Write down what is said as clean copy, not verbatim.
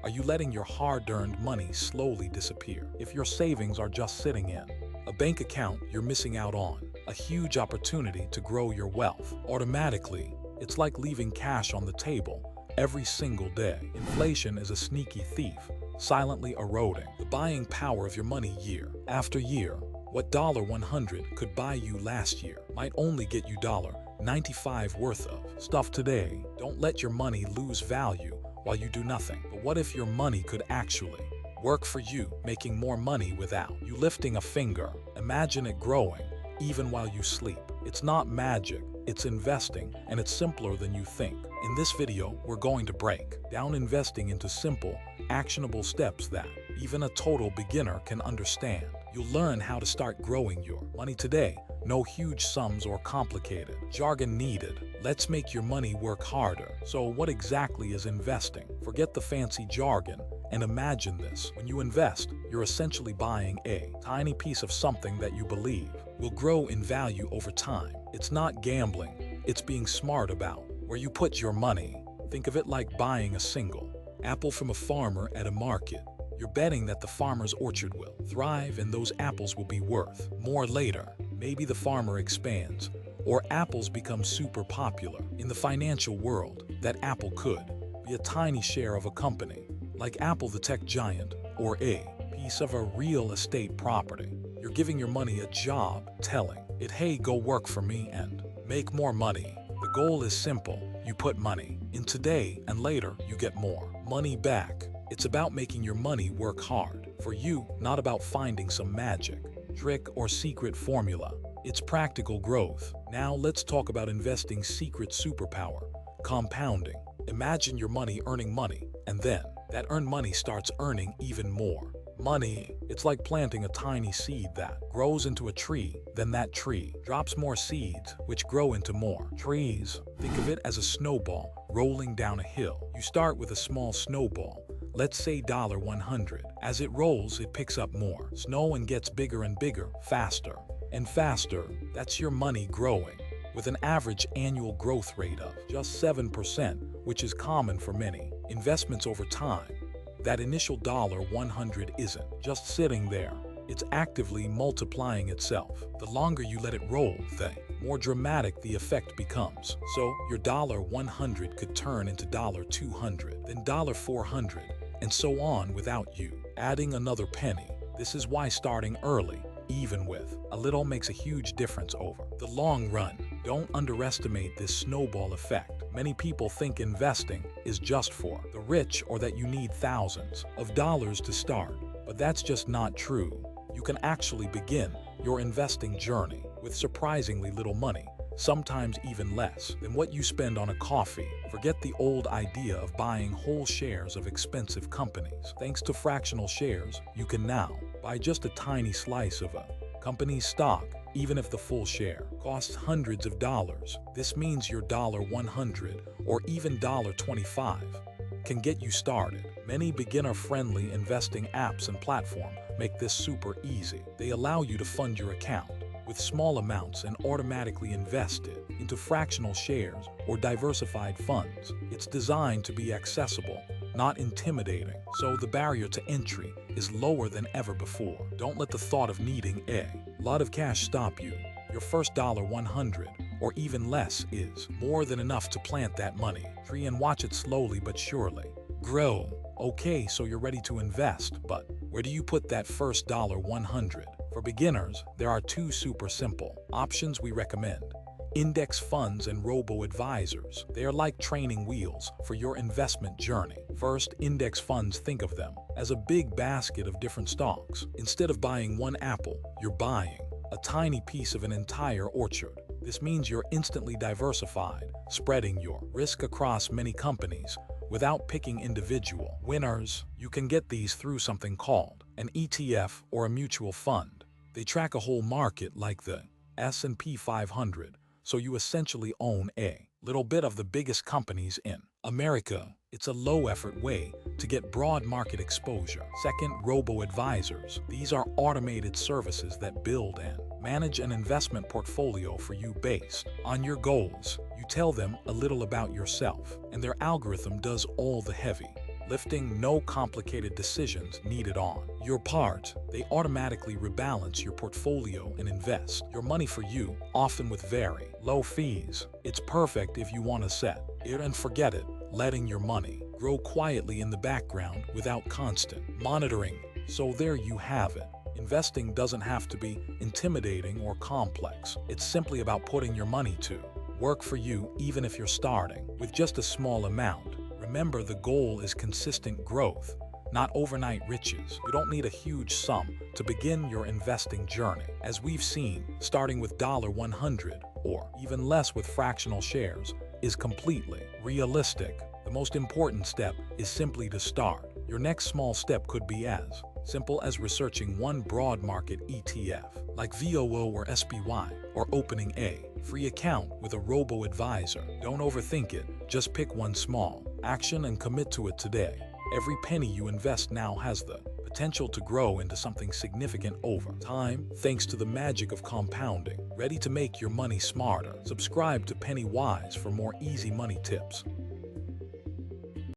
Are you letting your hard-earned money slowly disappear? If your savings are just sitting in a bank account, you're missing out on a huge opportunity to grow your wealth. Automatically, it's like leaving cash on the table every single day. Inflation is a sneaky thief, silently eroding the buying power of your money year after year. What $100 could buy you last year might only get you $95 worth of stuff today. Don't let your money lose value while you do nothing. But what if your money could actually work for you, making more money without you lifting a finger? Imagine it growing even while you sleep. It's not magic, it's investing, and it's simpler than you think. In this video, we're going to break down investing into simple, actionable steps that even a total beginner can understand. You'll learn how to start growing your money today. No huge sums or complicated jargon needed. Let's make your money work harder. So what exactly is investing? Forget the fancy jargon and imagine this. When you invest, you're essentially buying a tiny piece of something that you believe will grow in value over time. It's not gambling, it's being smart about where you put your money. Think of it like buying a single apple from a farmer at a market. You're betting that the farmer's orchard will thrive and those apples will be worth more later. Maybe the farmer expands, or apples become super popular. In the financial world, that apple could be a tiny share of a company, like Apple the tech giant, or a piece of a real estate property. You're giving your money a job, telling it, hey, go work for me and make more money. The goal is simple. You put money in today and later you get more money back. It's about making your money work hard for you, not about finding some magic trick or secret formula. It's practical growth. Now let's talk about investing secret superpower, compounding. Imagine your money earning money, and then that earned money starts earning even more money. It's like planting a tiny seed that grows into a tree, then that tree drops more seeds, which grow into more trees. Think of it as a snowball rolling down a hill. You start with a small snowball, let's say $100. As it rolls, it picks up more snow and gets bigger and bigger, faster and faster. That's your money growing, with an average annual growth rate of just 7%, which is common for many investments over time. That initial $100 isn't just sitting there, it's actively multiplying itself. The longer you let it roll, the more dramatic the effect becomes. So your $100 could turn into $200, then $400, and so on without you adding another penny. This is why starting early, even with a little, makes a huge difference over the long run. Don't underestimate this snowball effect. Many people think investing is just for the rich or that you need thousands of dollars to start, but that's just not true. You can actually begin your investing journey with surprisingly little money, sometimes even less than what you spend on a coffee. Forget the old idea of buying whole shares of expensive companies. Thanks to fractional shares, you can now buy just a tiny slice of a company's stock, even if the full share costs hundreds of dollars. This means your $100 or even $25 can get you started. Many beginner-friendly investing apps and platforms make this super easy. They allow you to fund your account with small amounts and automatically invest it into fractional shares or diversified funds. It's designed to be accessible, not intimidating, so the barrier to entry is lower than ever before. Don't let the thought of needing a lot of cash stop you. Your first $100 or even less is more than enough to plant that money tree and watch it slowly but surely grow. Okay, so you're ready to invest, but where do you put that first $100? For beginners, there are two super simple options we recommend: index funds and robo-advisors. They are like training wheels for your investment journey. First, index funds. Think of them as a big basket of different stocks. Instead of buying one apple, you're buying a tiny piece of an entire orchard. This means you're instantly diversified, spreading your risk across many companies without picking individual winners. You can get these through something called an ETF or a mutual fund. They track a whole market like the S&P 500, so you essentially own a little bit of the biggest companies in America. It's a low-effort way to get broad market exposure. Second, robo-advisors. These are automated services that build and manage an investment portfolio for you based on your goals. You tell them a little about yourself, and their algorithm does all the heavy lifting no complicated decisions needed on your part. They automatically rebalance your portfolio and invest your money for you, often with very low fees. It's perfect if you want to set it and forget it, letting your money grow quietly in the background without constant monitoring. So there you have it. Investing doesn't have to be intimidating or complex. It's simply about putting your money to work for you, even if you're starting with just a small amount. Remember, the goal is consistent growth, not overnight riches. You don't need a huge sum to begin your investing journey. As we've seen, starting with $100 or even less with fractional shares is completely realistic. The most important step is simply to start. Your next small step could be as simple as researching one broad market ETF, like VOO or SPY, or opening a free account with a robo-advisor. Don't overthink it, just pick one small action and commit to it today. Every penny you invest now has the potential to grow into something significant over time, thanks to the magic of compounding. Ready to make your money smarter? Subscribe to Penny Wise for more easy money tips.